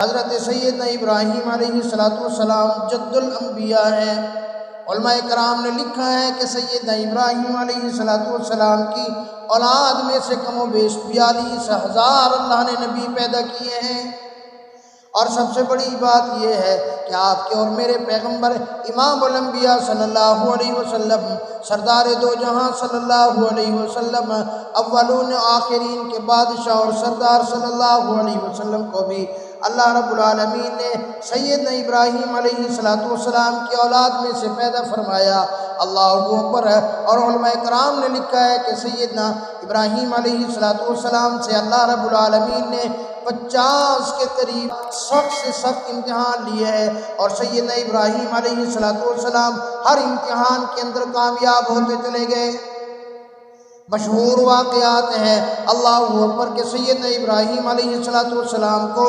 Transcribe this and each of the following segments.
حضرت سیدنا ابراہیم علیہ السلام جد الانبیاء ہیں۔ علماء کرام نے لکھا ہے کہ سیدنا ابراہیم علیہ السلام کی اولاد میں سے کم و بیش 42,000 اللہ نے نبی پیدا کیے ہیں، اور سب سے بڑی بات یہ ہے کہ آپ کے اور میرے پیغمبر امام الانبیاء صلی اللہ علیہ وسلم، سردار دو جہاں صلی اللہ علیہ وسلم، اولون آخرین کے بادشاہ اور سردار صلی اللہ علیہ وسلم کو بھی اللہ رب العالمین نے سیدنا ابراہیم علیہ السلام کی اولاد میں سے پیدا فرمایا۔ اللہ اکبر۔ اور علماء کرام نے لکھا ہے کہ سیدنا ابراہیم علیہ السلام سے اللہ رب العالمین نے 50 کے قریب سخت سے سخت امتحان لیے ہیں، اور سیدنا ابراہیم علیہ السلام ہر امتحان کے اندر کامیاب ہوتے چلے گئے۔ مشہور واقعات ہیں اللہ اکبر کہ سیدنا ابراہیم علیہ السلام کو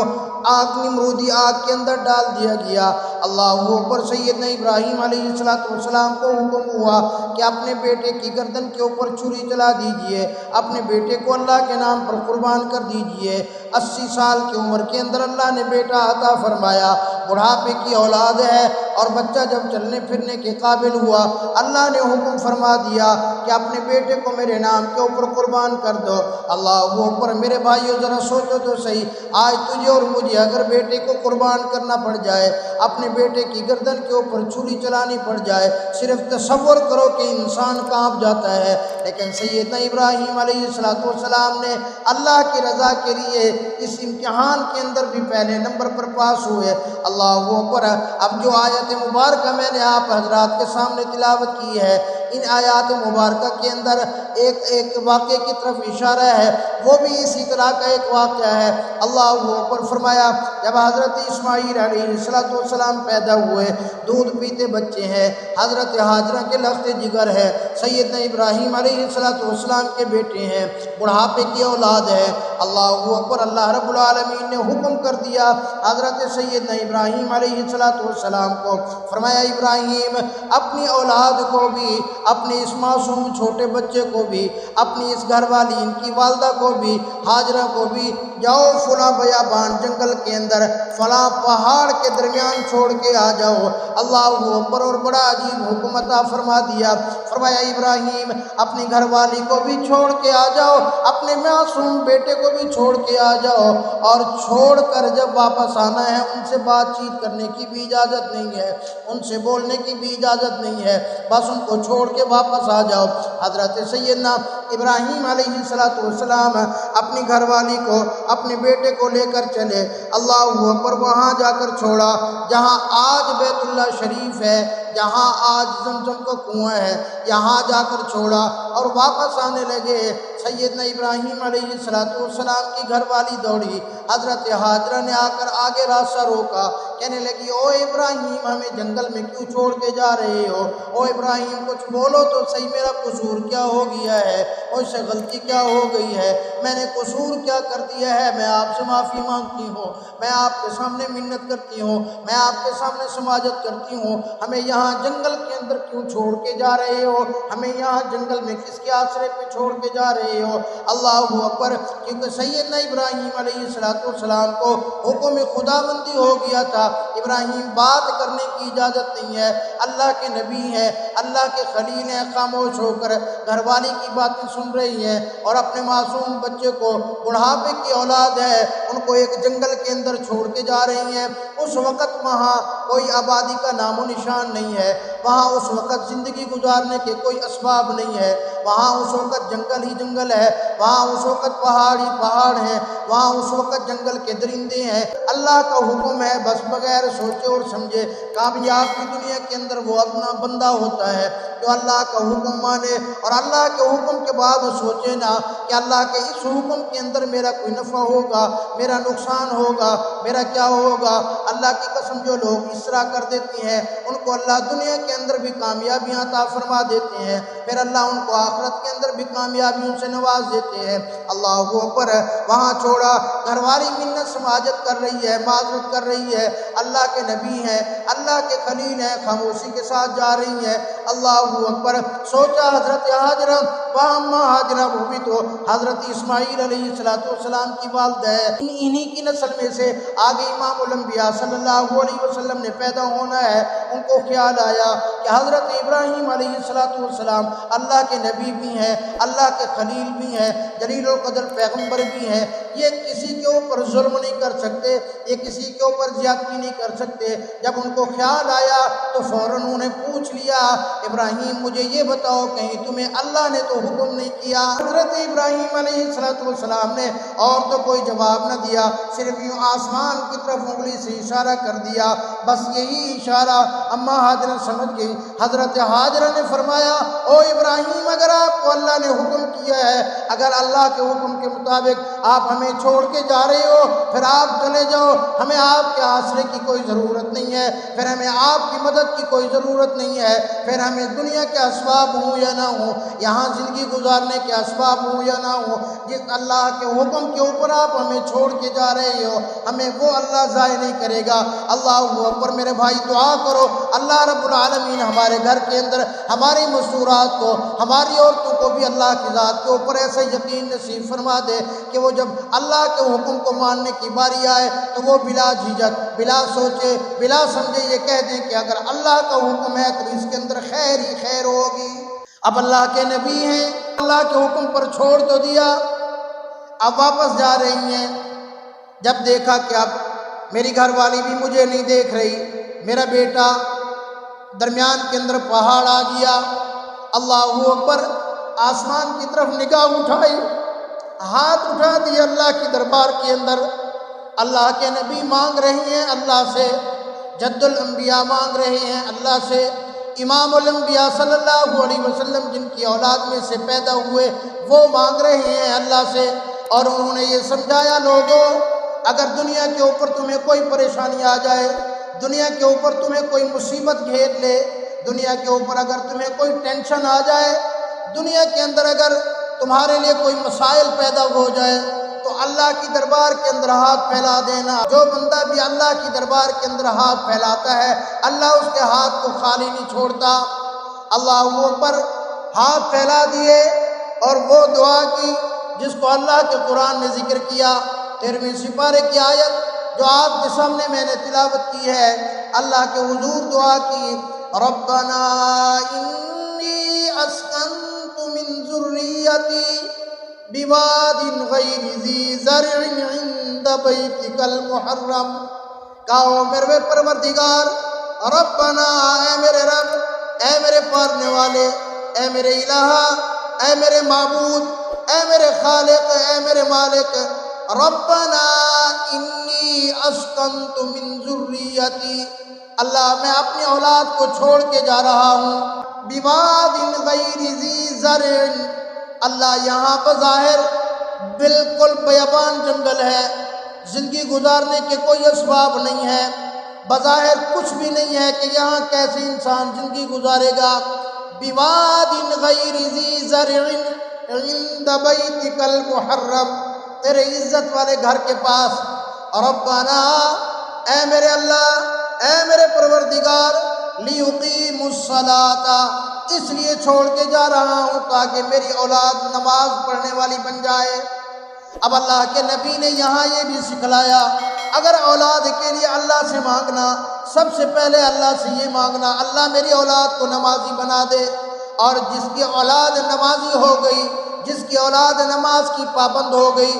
آگ نمرودی آگ کے اندر ڈال دیا گیا۔ اللہ اکبر۔ سیدنا ابراہیم علیہ السلام کو حکم ہوا کہ اپنے بیٹے کی گردن کے اوپر چھری چلا دیجئے، اپنے بیٹے کو اللہ کے نام پر قربان کر دیجئے۔ 80 سال کی عمر کے اندر اللہ نے بیٹا عطا فرمایا، بڑھاپے کی اولاد ہے، اور بچہ جب چلنے پھرنے کے قابل ہوا، اللہ نے حکم فرما دیا کہ اپنے بیٹے کو میرے نام کے اوپر قربان کر دو۔ اللہ اکبر۔ میرے بھائیو ذرا سوچو تو صحیح، آج تجھے اور مجھے اگر بیٹے کو قربان کرنا پڑ جائے، اپنے بیٹے کی گردن کے اوپر چھری چلانی پڑ جائے، صرف تصور کرو کہ انسان کانپ جاتا ہے۔ لیکن سیدنا ابراہیم علیہ السلام نے اللہ کی رضا کے لیے اس امتحان کے اندر بھی پہلے نمبر پر پاس ہوئے۔ اللہ اکبر۔ اب جو آیت مبارکہ میں نے آپ حضرات کے سامنے تلاوت کی ہے، ان آیات مبارکہ کے اندر ایک واقعے کی طرف اشارہ ہے، وہ بھی اسی طرح کا ایک واقعہ ہے۔ اللہ اکبر۔ فرمایا جب حضرت اسماعیل علیہ السلام پیدا ہوئے، دودھ پیتے بچے ہیں، حضرت ہاجرہ کے لخت جگر ہے، سیدنا ابراہیم علیہ السلام کے بیٹے ہیں، بڑھاپے کی اولاد ہے۔ اللہ اکبر۔ اللہ رب العالمین نے حکم کر دیا حضرت سیدنا ابراہیم علیہ السلام کو، فرمایا ابراہیم اپنی اولاد کو بھی، اپنے اس معصوم چھوٹے بچے کو بھی، اپنی اس گھر والی ان کی والدہ کو بھی، ہاجرہ کو بھی، جاؤ فلاں بیابان جنگل کے اندر فلاں پہاڑ کے درمیان چھوڑ کے آ جاؤ۔ اللہ اکبر۔ اور بڑا عجیب حکم عطا فرما دیا، فرمایا ابراہیم اپنی گھر والی کو بھی چھوڑ کے آ جاؤ، اپنے معصوم بیٹے کو بھی چھوڑ کے آ جاؤ، اور چھوڑ کر جب واپس آنا ہے ان سے بات چیت کرنے کی بھی اجازت نہیں ہے، ان سے بولنے کی بھی اجازت نہیں ہے، بس ان کو چھوڑ کے واپس آ جاؤ۔ حضرت سیدنا ابراہیم علیہ السلام اپنی گھر والی کو، اپنے بیٹے کو لے کر چلے۔ اللہ اکبر۔ وہاں جا کر چھوڑا جہاں آج بیت اللہ شریف ہے، جہاں آج زمزم کا کنواں ہے، یہاں جا کر چھوڑا اور واپس آنے لگے۔ سیدنا ابراہیم علیہ السلام کی گھر والی دوڑی، حضرت ہاجرہ نے آ کر آگے راستہ روکا، کہنے لگی او ابراہیم ہمیں جنگل میں کیوں چھوڑ کے جا رہے ہو؟ او ابراہیم کچھ بولو تو صحیح، میرا قصور کیا ہو گیا ہے؟ اور سے غلطی کیا ہو گئی ہے؟ میں نے قصور کیا کر دیا ہے؟ میں آپ سے معافی مانگتی ہوں، میں آپ کے سامنے منت کرتی ہوں، میں آپ کے سامنے سماجت کرتی ہوں، ہمیں یہاں جنگل کے اندر کیوں چھوڑ کے جا رہے ہو؟ ہمیں یہاں جنگل میں کس کے آسرے پہ چھوڑ کے جا رہے ہو؟ اللہ اکبر۔ کیونکہ سیدنا ابراہیم علیہ السلام کو حکم خداوندی ہو گیا تھا، ابراہیم بات کرنے کی اجازت نہیں ہے، اللہ کے نبی ہیں، اللہ کے خلیل ہیں، خاموش ہو کر گھر والی کی باتیں سن رہی ہیں، اور اپنے معصوم بچے کو، بڑھاپے کی اولاد ہے، ان کو ایک جنگل کے اندر چھوڑ کے جا رہی ہیں۔ اس وقت وہاں کوئی آبادی کا نام و نشان نہیں ہے، وہاں اس وقت زندگی گزارنے کے کوئی اسباب نہیں ہے، وہاں اس وقت جنگل ہی جنگل ہے، وہاں اس وقت پہاڑ ہی پہاڑ ہیں، وہاں اس وقت جنگل کے درندے ہیں۔ اللہ کا حکم ہے، بس بغیر سوچے اور سمجھے کامیاب کی دنیا کے اندر وہ اپنا بندہ ہوتا ہے جو اللہ کا حکم مانے، اور اللہ کے حکم کے بعد سوچے نا کہ اللہ کے اس حکم کے اندر میرا کوئی نفع ہوگا، میرا نقصان ہوگا، میرا کیا ہوگا۔ اللہ کی قسم جو لوگ اس طرح کر دیتے ہیں ان کو اللہ دنیا کے اندر بھی کامیابیاں عطا فرما دیتے ہیں، پھر اللہ ان کو آخرت کے اندر بھی کامیابیوں سے نواز دیتے ہیں۔ اللہ اکبر۔ وہاں چھوڑا، گھر والی منت سماجت کر رہی ہے، معذرت کر رہی ہے، اللہ کے نبی ہیں، اللہ کے خلیل ہیں، خاموشی کے ساتھ جا رہی ہیں۔ اللہ اکبر۔ سوچا حضرت ہاجرہ وَأَمَّا حاجرہ وہ بھی تو حضرت اسماعیل علیہ السلام کی والدہ ہے۔ انہی کی نسل میں سے آگے امام الانبیاء صلی اللہ علیہ وسلم نے پیدا ہونا ہے۔ ان کو خیال آیا کہ حضرت ابراہیم علیہ السلام اللہ کے نبی بھی ہیں، اللہ کے خلیل بھی ہیں، جلیل القدر پیغمبر بھی ہیں، یہ کسی کے اوپر ظلم نہیں کر سکتے، یہ کسی کے اوپر زیادتی نہیں کر سکتے۔ جب ان کو خیال آیا تو فوراً انہوں نے پوچھ لیا ابراہیم مجھے یہ بتاؤ کہیں تمہیں اللہ نے تو حکم نہیں کیا؟ حضرت ابراہیم علیہ السلام نے اور تو کوئی جواب نہ دیا، صرف یوں آسمان کی طرف انگلی سے اشارہ کر دیا، بس یہی اشارہ اماں حاجرہ سمجھ گئی۔ حضرت حاجرہ نے فرمایا او ابراہیم اگر آپ کو اللہ نے حکم کیا ہے، اگر اللہ کے حکم کے مطابق آپ ہمیں چھوڑ کے جا رہے ہو پھر آپ چلے جاؤ، ہمیں آپ کے آسرے کی کوئی ضرورت نہیں ہے، پھر ہمیں آپ کی مدد کی کوئی ضرورت نہیں ہے، پھر ہمیں دنیا کے اسباب ہوں یا نہ ہوں، یہاں زندگی گزارنے کے اسباب ہوں یا نہ ہوں، جس اللہ کے حکم کے اوپر آپ ہمیں چھوڑ کے جا رہے ہو ہمیں وہ اللہ ضائع نہیں کرے گا۔ اللہ اکبر۔ میرے بھائی دعا کرو اللہ رب العالمین ہمارے گھر کے اندر ہماری مستورات کو، ہماری عورتوں کو بھی اللہ کی ذات کے اوپر ایسا یقین نصیب فرما دے کہ وہ جب اللہ کے حکم کو ماننے کی باری آئے تو وہ بلا جھجک، بلا سوچے، بلا سمجھے یہ کہہ دیں کہ اگر اللہ کا حکم ہے تو اس کے اندر خیر ہی خیر ہوگی۔ اب اللہ کے نبی ہیں، اللہ کے حکم پر چھوڑ تو دیا، اب واپس جا رہی ہیں۔ جب دیکھا کہ اب میری گھر والی بھی مجھے نہیں دیکھ رہی، میرا بیٹا درمیان کے اندر پہاڑ آ گیا، اللہ اکبر، آسمان کی طرف نگاہ اٹھائی، ہاتھ اٹھا دیا اللہ کی دربار کے اندر۔ اللہ کے نبی مانگ رہے ہیں اللہ سے، جد الانبیاء مانگ رہے ہیں اللہ سے، امام الانبیاء صلی اللہ علیہ وسلم جن کی اولاد میں سے پیدا ہوئے وہ مانگ رہے ہیں اللہ سے، اور انہوں نے یہ سمجھایا لوگوں اگر دنیا کے اوپر تمہیں کوئی پریشانی آ جائے، دنیا کے اوپر تمہیں کوئی مصیبت گھیر لے، دنیا کے اوپر اگر تمہیں کوئی ٹینشن آ جائے، دنیا کے اندر اگر تمہارے لیے کوئی مسائل پیدا ہو جائے تو اللہ کی دربار کے اندر ہاتھ پھیلا دینا۔ جو بندہ بھی اللہ کی دربار کے اندر ہاتھ پھیلاتا ہے اللہ اس کے ہاتھ کو خالی نہیں چھوڑتا۔ اللہ اکبر، ہاتھ پھیلا دیے اور وہ دعا کی جس کو اللہ کے قرآن نے ذکر کیا، 13ویں سپارے کی آیت جو آپ کے سامنے میں نے تلاوت کی ہے، اللہ کے حضور دعا کی ربنا انی اسکنت من ذریتی بواد غیر ذی زرع عند بیتک المحرم۔ کہو میرے پروردگار ربنا، اے میرے رب، اے میرے پالنے والے، اے میرے الہ، اے میرے معبود، اے میرے خالق، اے میرے مالک، ربنا انی اسکنت من ذریتی، اللہ میں اپنی اولاد کو چھوڑ کے جا رہا ہوں، بواد غیر ذی زرع، اللہ یہاں بظاہر بالکل بیابان جنگل ہے، زندگی گزارنے کے کوئی اسباب نہیں ہے، بظاہر کچھ بھی نہیں ہے کہ یہاں کیسے انسان زندگی گزارے گا، بواد غیر ذی زرع عند بیتک المحرم، تیرے عزت والے گھر کے پاس، ربنا، اے میرے اللہ، اے میرے پروردگار، لیقیموا الصلاۃ، اس لیے چھوڑ کے جا رہا ہوں تاکہ میری اولاد نماز پڑھنے والی بن جائے۔ اب اللہ کے نبی نے یہاں یہ بھی سکھلایا اگر اولاد کے لیے اللہ سے مانگنا، سب سے پہلے اللہ سے یہ مانگنا اللہ میری اولاد کو نمازی بنا دے، اور جس کی اولاد نمازی ہو گئی، جس کی اولاد نماز کی پابند ہو گئی،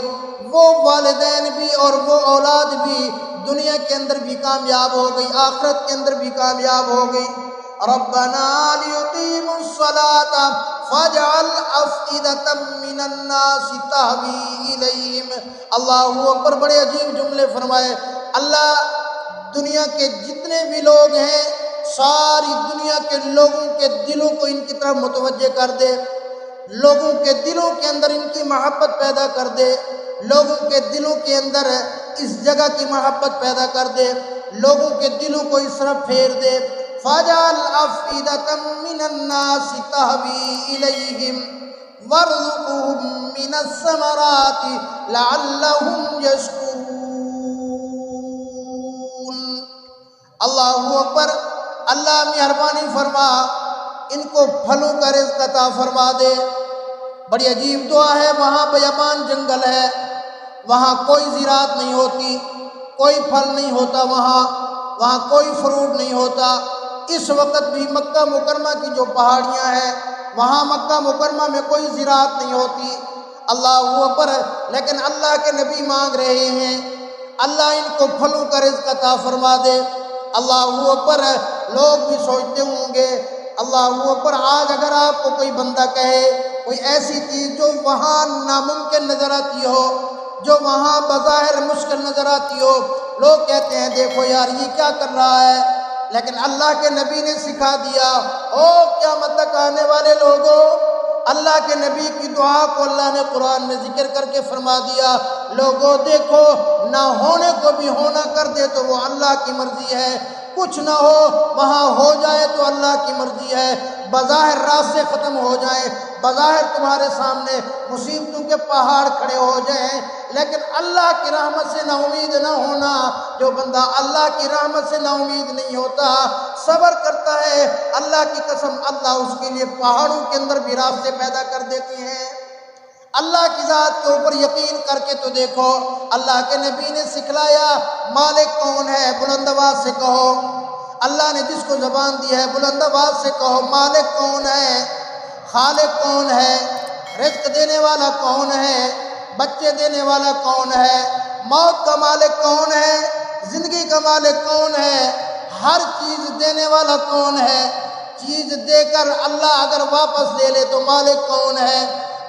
وہ والدین بھی اور وہ اولاد بھی دنیا کے اندر بھی کامیاب ہو گئی، آخرت کے اندر بھی کامیاب ہو گئی۔ ربنا لیقیموا الصلاۃ فاجعل افئدۃ من الناس تہوی الیہم۔ اللہ اکبر، بڑے عجیب جملے فرمائے اللہ، دنیا کے جتنے بھی لوگ ہیں ساری دنیا کے لوگوں کے دلوں کو ان کی طرف متوجہ کر دے، لوگوں کے دلوں کے اندر ان کی محبت پیدا کر دے، لوگوں کے دلوں کے اندر اس جگہ کی محبت پیدا کر دے، لوگوں کے دلوں کو اس طرف پھیر دے۔ فَاجْعَلْ أَفْئِدَةً مِّنَ النَّاسِ تَهْوِي إِلَيْهِمْ وَارْزُقْهُم مِّنَ الثَّمَرَاتِ لَعَلَّهُمْ يَشْكُرُونَ۔ اللہ اکبر، اللہ مہربانی فرما، ان کو پھلوں کا رزق عطا فرما دے، بڑی عجیب دعا ہے. وہاں بیابان جنگل ہے، وہاں کوئی زراعت نہیں ہوتی، کوئی پھل نہیں ہوتا، وہاں کوئی فروٹ نہیں ہوتا. اس وقت بھی مکہ مکرمہ کی جو پہاڑیاں ہیں وہاں مکہ مکرمہ میں کوئی زراعت نہیں ہوتی. اللہ اکبر. لیکن اللہ کے نبی مانگ رہے ہیں اللہ ان کو پھلوں کا رزق عطا فرما دے. اللہ اکبر. لوگ بھی سوچتے ہوں گے اللہ اکبر، آج اگر آپ کو کوئی بندہ کہے کوئی ایسی چیز جو وہاں ناممکن نظر آتی ہو، جو وہاں بظاہر مشکل نظر آتی ہو، لوگ کہتے ہیں دیکھو یار یہ کیا کر رہا ہے. لیکن اللہ کے نبی نے سکھا دیا، او قیامت تک آنے والے لوگوں، اللہ کے نبی کی دعا کو اللہ نے قرآن میں ذکر کر کے فرما دیا، لوگوں دیکھو نہ ہونے کو بھی ہونا کر دے تو وہ اللہ کی مرضی ہے، کچھ نہ ہو وہاں ہو جائے تو اللہ کی مرضی ہے. بظاہر راستے ختم ہو جائیں، بظاہر تمہارے سامنے مصیبتوں کے پہاڑ کھڑے ہو جائیں، لیکن اللہ کی رحمت سے نا امید نہ ہونا. جو بندہ اللہ کی رحمت سے نا امید نہیں ہوتا، صبر کرتا ہے، اللہ کی قسم اللہ اس کے لیے پہاڑوں کے اندر بھی راستے پیدا کر دیتے ہیں. اللہ کی ذات کے اوپر یقین کر کے تو دیکھو، اللہ کے نبی نے سکھلایا مالک کون ہے، بلند آواز سے کہو. اللہ نے جس کو زبان دی ہے بلند آواز سے کہو مالک کون ہے، خالق کون ہے، رزق دینے والا کون ہے، بچے دینے والا کون ہے، موت کا مالک کون ہے، زندگی کا مالک کون ہے، ہر چیز دینے والا کون ہے. چیز دے کر اللہ اگر واپس لے لے تو مالک کون ہے،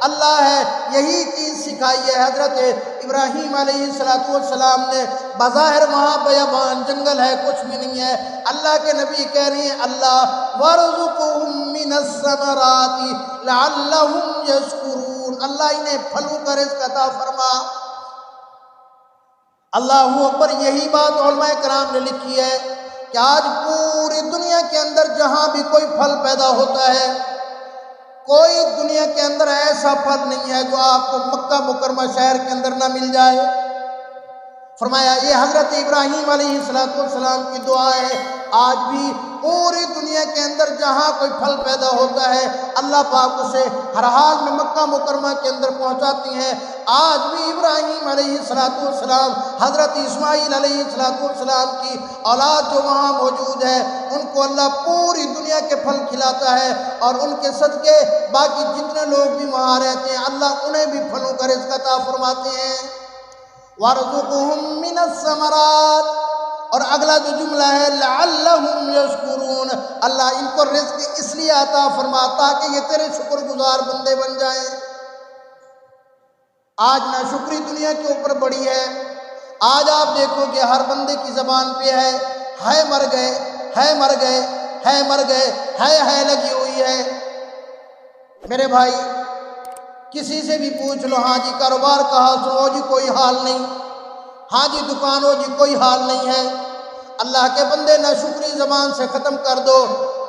اللہ ہے. یہی چیز سکھائی ہے حضرت ابراہیم علیہ السلام نے. بظاہر وہاں بیابان جنگل ہے، کچھ بھی نہیں ہے. اللہ کے نبی کہہ رہے ہیں اللہ وَارْزُقْهُم مِّنَ الثَّمَرَاتِ لَعَلَّهُمْ يَشْكُرُونَ، اللہ انہیں پھلوں کا رزق عطا فرما. اللہ اکبر. یہی بات علماء کرام نے لکھی ہے کہ آج پوری دنیا کے اندر جہاں بھی کوئی پھل پیدا ہوتا ہے، کوئی دنیا کے اندر ایسا پھل نہیں ہے جو آپ کو مکہ مکرمہ شہر کے اندر نہ مل جائے. فرمایا یہ حضرت ابراہیم علیہ السلام کی دعا ہے. آج بھی پوری دنیا کے اندر جہاں کوئی پھل پیدا ہوتا ہے اللہ پاک اسے ہر حال میں مکہ مکرمہ کے اندر پہنچاتی ہیں. آج بھی ابراہیم علیہ السلام، حضرت اسماعیل علیہ السلام کی اولاد جو وہاں موجود ہے ان کو اللہ پوری دنیا کے پھل کھلاتا ہے، اور ان کے صدقے باقی جتنے لوگ بھی وہاں رہتے ہیں اللہ انہیں بھی پھلوں کا رزق عطا فرماتے ہیں. وَارْزُقْهُم مِّنَ الثَّمَرَاتِ. اور اگلا جو جملہ ہے لَعَلَّهُمْ يَشْكُرُونَ، اللہ ان کو رزق اس لیے عطا فرما تاکہ یہ تیرے شکر گزار بندے بن جائیں. آج ناشکری دنیا کے اوپر بڑی ہے. آج آپ دیکھو کہ ہر بندے کی زبان پہ ہے مر گئے، ہے مر گئے، ہے مر گئے، ہے لگی ہوئی ہے. میرے بھائی کسی سے بھی پوچھ لو، ہاں جی کاروبار کا حال سنو جی کوئی حال نہیں، ہاں جی دکان ہو جی کوئی حال نہیں ہے. اللہ کے بندے ناشکری زبان سے ختم کر دو.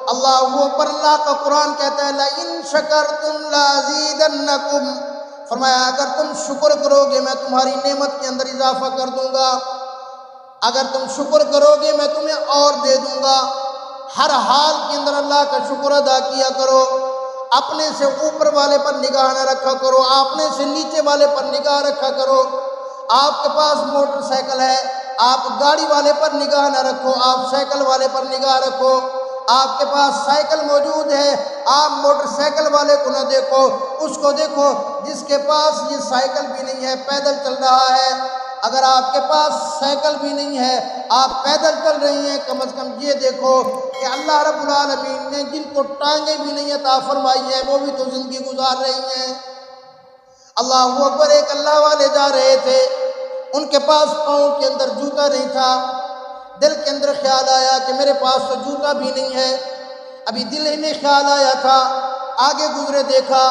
اللہ اکبر. اللہ کا قرآن کہتا ہے لَإِن شَكَرْتُمْ لَأَزِيدَنَّكُمْ، فرمایا اگر تم شکر کرو گے میں تمہاری نعمت کے اندر اضافہ کر دوں گا. اگر تم شکر کرو گے میں تمہیں اور دے دوں گا. ہر حال کے اندر اللہ کا شکر ادا کیا کرو. اپنے سے اوپر والے پر نگاہ نہ رکھا کرو، اپنے سے نیچے والے پر نگاہ رکھا کرو. آپ کے پاس موٹر سائیکل ہے، آپ گاڑی والے پر نگاہ نہ رکھو، آپ سائیکل والے پر نگاہ رکھو. آپ کے پاس سائیکل موجود ہے، آپ موٹر سائیکل والے کو نہ دیکھو، اس کو دیکھو جس کے پاس یہ سائیکل بھی نہیں ہے، پیدل چل رہا ہے. اگر آپ کے پاس سائیکل بھی نہیں ہے، آپ پیدل چل رہی ہیں، کم از کم یہ دیکھو کہ اللہ رب العالمین نے جن کو ٹانگیں بھی نہیں عطا فرمائی ہیں وہ بھی تو زندگی گزار رہی ہیں. اللہ اکبر. ایک اللہ والے جا رہے تھے، ان کے پاس پاؤں کے اندر جوتا نہیں تھا. دل کے اندر خیال آیا کہ میرے پاس تو جوتا بھی نہیں ہے. ابھی دل ہی میں خیال آیا تھا، آگے گزرے دیکھا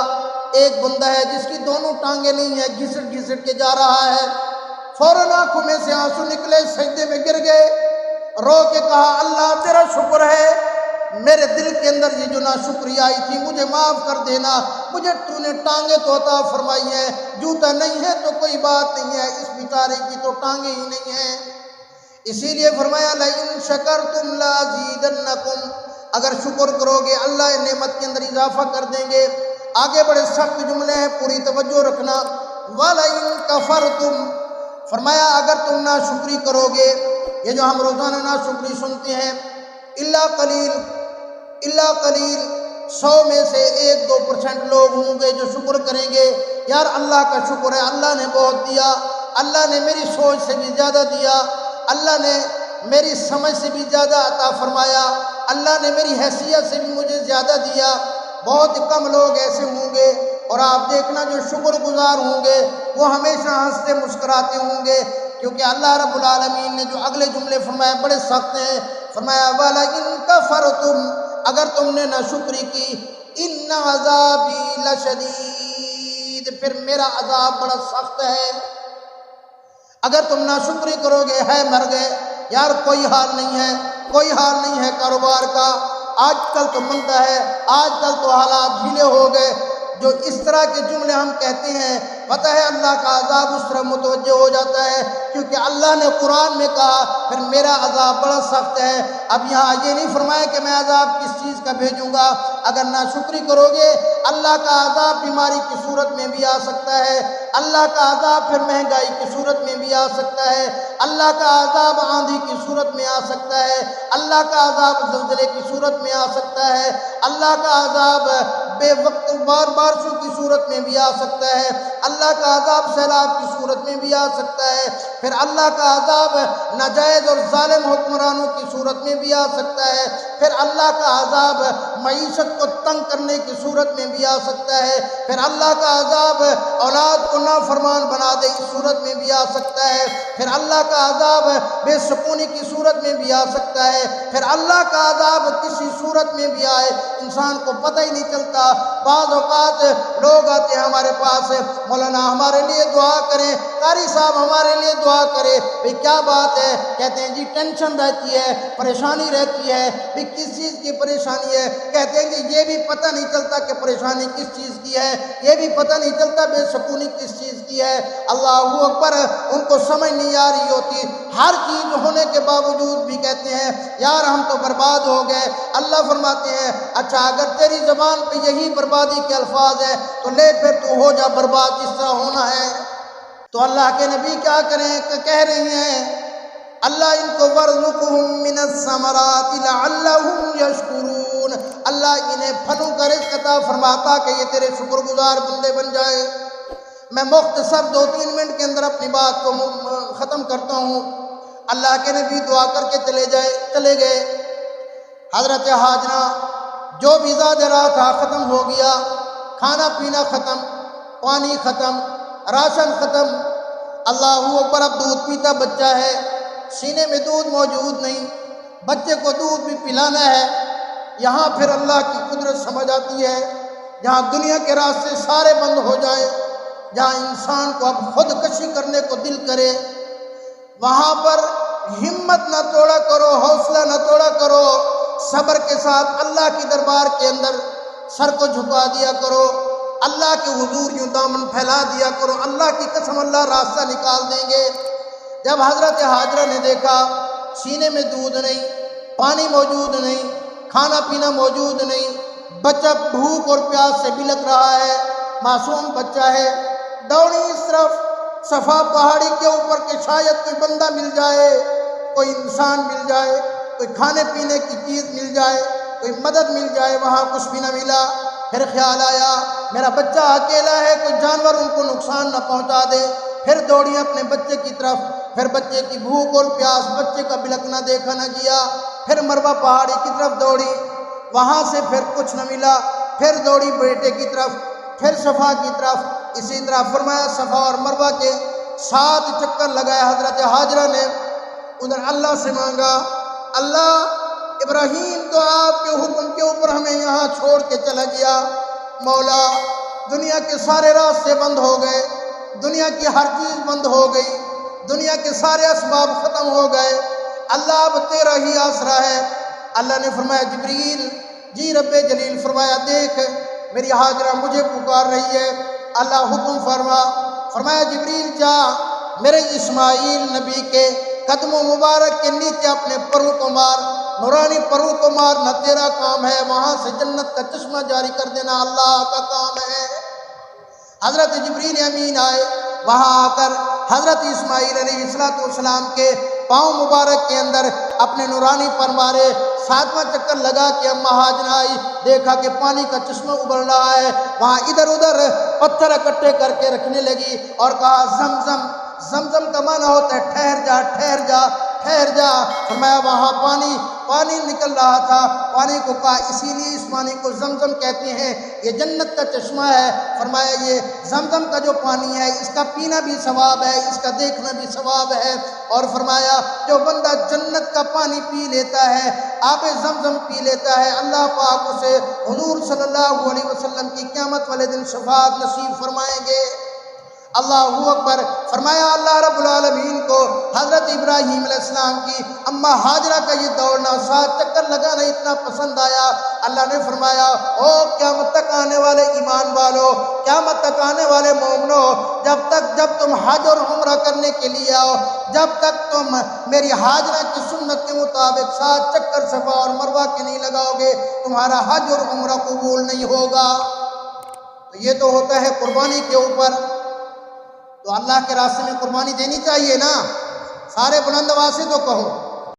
ایک بندہ ہے جس کی دونوں ٹانگیں نہیں ہیں، گھسٹ گھسٹ کے جا رہا ہے. فوراً آنکھوں میں سے آنسو نکلے، سجدے میں گر گئے، رو کے کہا اللہ تیرا شکر ہے، میرے دل کے اندر یہ جو ناشکری آئی تھی مجھے معاف کر دینا. مجھے تو نے ٹانگیں تو عطا فرمائی ہیں، جوتا نہیں ہے تو کوئی بات نہیں ہے، اس بیچارے کی تو ٹانگیں ہی نہیں ہیں. اسی لیے فرمایا لَإِن شَكَرْتُمْ لَأَزِيدَنَّكُمْ، اگر شکر کرو گے اللہ نعمت کے اندر اضافہ کر دیں گے. آگے بڑے سخت جملے ہیں، پوری توجہ رکھنا۔ وَلَئِن كَفَرْتُمْ، فرمایا اگر تم ناشکری کرو گے، یہ جو ہم روزانہ ناشکری سنتے ہیں، الا قلیل 100 میں سے 1-2% لوگ ہوں گے جو شکر کریں گے، یار اللہ کا شکر ہے، اللہ نے بہت دیا، اللہ نے میری سوچ سے بھی زیادہ دیا، اللہ نے میری سمجھ سے بھی زیادہ عطا فرمایا، اللہ نے میری حیثیت سے بھی مجھے زیادہ دیا۔ بہت کم لوگ ایسے ہوں گے، اور آپ دیکھنا جو شکر گزار ہوں گے وہ ہمیشہ ہنستے مسکراتے ہوں گے، کیونکہ اللہ رب العالمین نے جو اگلے جملے فرمائے بڑے سخت ہیں۔ فرمایا وَلَئِن كَفَرْتُمْ، اگر تم نے ناشکری کی، إِنَّ عَذَابِي لَشَدِيدٌ، پھر میرا عذاب بڑا سخت ہے۔ اگر تم ناشکری کرو گے، ہے مر گئے، یار کوئی حال نہیں ہے، کوئی حال نہیں ہے کاروبار کا، آج کل تو مندا ہے، آج کل تو حالات ڈھیلے ہو گئے، جو اس طرح کے جملے ہم کہتے ہیں، پتہ ہے اللہ کا عذاب اس طرح متوجہ ہو جاتا ہے، کیونکہ اللہ نے قرآن میں کہا پھر میرا عذاب بڑا سخت ہے۔ اب یہاں یہ نہیں فرمایا کہ میں عذاب کس چیز کا بھیجوں گا۔ اگر ناشکری کرو گے، اللہ کا عذاب بیماری کی صورت میں بھی آ سکتا ہے، اللہ کا عذاب پھر مہنگائی کی صورت میں بھی آ سکتا ہے، اللہ کا عذاب آندھی کی صورت میں آ سکتا ہے، اللہ کا عذاب زلزلے کی صورت میں آ سکتا ہے، اللہ کا عذاب بے وقت بارشوں کی صورت میں بھی آ سکتا ہے، اللہ کا عذاب سیلاب کی صورت میں بھی آ سکتا ہے، پھر اللہ کا عذاب ناجائز اور ظالم حکمرانوں کی صورت میں بھی آ سکتا ہے، پھر اللہ کا عذاب معیشت کو تنگ کرنے کی صورت میں بھی آ سکتا ہے، پھر اللہ کا عذاب اولاد کو نافرمان بنا دے اس صورت میں بھی آ سکتا ہے، پھر اللہ کا عذاب بے سکونی کی صورت میں بھی آ سکتا ہے، پھر اللہ کا عذاب کسی صورت میں بھی آئے انسان کو پتہ ہی نہیں چلتا۔ بعض اوقات لوگ آتے ہیں ہمارے پاس، مولانا ہمارے لیے دعا کریں، قاری صاحب ہمارے لیے دعا کرے، بھئی کیا بات ہے؟ کہتے ہیں جی ٹینشن رہتی ہے، پریشانی رہتی ہے۔ بھئی کس چیز کی پریشانی ہے؟ کہتے ہیں جی یہ بھی پتہ نہیں چلتا کہ پریشانی کس چیز کی ہے، یہ بھی پتہ نہیں چلتا بے سکونی کس چیز کی ہے۔ اللہ اکبر، ان کو سمجھ نہیں آ رہی ہوتی، ہر چیز ہونے کے باوجود بھی کہتے ہیں یار ہم تو برباد ہو گئے۔ اللہ فرماتے ہیں اچھا اگر تیری زبان پہ یہی بربادی کے الفاظ ہے تو لے پھر تو ہو جا برباد جس طرح ہونا ہے۔ تو اللہ کے نبی کیا کریں کہ کہہ رہی ہیں اللہ ان کو وَارْزُقْهُم مِّنَ الثَّمَرَاتِ لَعَلَّهُمْ يَشْكُرُونَ، اللہ انہیں پھلوں کا رزق عطا فرماتا کہ یہ تیرے شکر گزار بندے بن جائے۔ میں مختصر 2-3 منٹ کے اندر اپنی بات کو ختم کرتا ہوں۔ اللہ کے نبی دعا کر کے چلے گئے۔ حضرت حاجرہ جو بھی زیادہ رہا تھا ختم ہو گیا، کھانا پینا ختم، پانی ختم، راشن ختم۔ اللہ اکبر، اب دودھ پیتا بچہ ہے، سینے میں دودھ موجود نہیں، بچے کو دودھ بھی پلانا ہے۔ یہاں پھر اللہ کی قدرت سمجھ آتی ہے، جہاں دنیا کے راستے سارے بند ہو جائے، جہاں انسان کو اب خودکشی کرنے کو دل کرے، وہاں پر ہمت نہ توڑا کرو، حوصلہ نہ توڑا کرو، صبر کے ساتھ اللہ کی دربار کے اندر سر کو جھکا دیا کرو، اللہ کے حضور یوں دامن پھیلا دیا کرو، اللہ کی قسم اللہ راستہ نکال دیں گے۔ جب حضرت حاجرہ نے دیکھا سینے میں دودھ نہیں، پانی موجود نہیں، کھانا پینا موجود نہیں، بچہ بھوک اور پیاس سے بلک رہا ہے، معصوم بچہ ہے، دوڑی اس طرف صفا پہاڑی کے اوپر کہ شاید کوئی بندہ مل جائے، کوئی انسان مل جائے، کوئی کھانے پینے کی چیز مل جائے، کوئی مدد مل جائے، وہاں کچھ بھی نہ ملا۔ پھر خیال آیا میرا بچہ اکیلا ہے، کوئی جانور ان کو نقصان نہ پہنچا دے۔ پھر دوڑی اپنے بچے کی طرف، پھر بچے کی بھوک اور پیاس، بچے کا بلکنا دیکھا نہ گیا۔ پھر مروہ پہاڑی کی طرف دوڑی، وہاں سے پھر کچھ نہ ملا۔ پھر دوڑی بیٹے کی طرف، پھر صفا کی طرف۔ اسی طرح فرمایا صفا اور مروہ کے 7 چکر لگائے حضرت حاجرہ نے، ادھر اللہ سے مانگا اللہ ابراہیم تو آپ کے حکم کے اوپر ہمیں یہاں چھوڑ کے چلا گیا، مولا دنیا کے سارے راستے بند ہو گئے، دنیا کی ہر چیز بند ہو گئی، دنیا کے سارے اسباب ختم ہو گئے، اللہ اب تیرا ہی آسرا ہے۔ اللہ نے فرمایا جبریل، جی رب جلیل، فرمایا دیکھ میری حاجرہ مجھے پکار رہی ہے۔ اللہ حکم فرمایا جبریل جا میرے اسماعیل نبی کے قدموں مبارک کے نیچے اپنے پروں کو مار، نورانی پروں کو مارنا تیرا کام ہے، وہاں سے جنت کا چشمہ جاری کر دینا اللہ کا کام ہے۔ حضرت جبریل امین آئے، وہاں آ کر حضرت اسماعیل علیہ السلام کے پاؤں مبارک کے اندر اپنے نورانی پر مارے، 7واں چکر لگا کہ اماں ہاجرہ آئی، دیکھا کہ پانی کا چشمہ ابل رہا ہے، وہاں ادھر ادھر پتھر اکٹھے کر کے رکھنے لگی اور کہا زمزم، زمزم کا معنی ہوتا ہے ٹھہر جا ٹھہر جا ٹھہر جا۔ فرمایا وہاں پانی نکل رہا تھا، پانی کو کہا اسی لیے اس پانی کو زمزم کہتے ہیں، یہ جنت کا چشمہ ہے۔ فرمایا یہ زمزم کا جو پانی ہے اس کا پینا بھی ثواب ہے، اس کا دیکھنا بھی ثواب ہے، اور فرمایا جو بندہ جنت کا پانی پی لیتا ہے، آب زمزم پی لیتا ہے، اللہ پاک اسے حضور صلی اللہ علیہ وسلم کی قیامت والے دن شفاعت نصیب فرمائیں گے۔ اللہ اکبر۔ فرمایا اللہ رب العالمین کو حضرت ابراہیم علیہ السلام کی اماں ہاجرہ کا یہ دوڑنا، 7 چکر لگانا اتنا پسند آیا، اللہ نے فرمایا او قیامت تک آنے والے ایمان والو، قیامت تک آنے والے مومنو، جب تم حج اور عمرہ کرنے کے لیے آؤ، جب تک تم میری ہاجرہ کی سنت کے مطابق 7 چکر صفا اور مروہ کے نہیں لگاؤ گے، تمہارا حج اور عمرہ قبول نہیں ہوگا۔ تو یہ تو ہوتا ہے قربانی کے اوپر، تو اللہ کے راستے میں قربانی دینی چاہیے نا، سارے بلند آواز سے تو کہو۔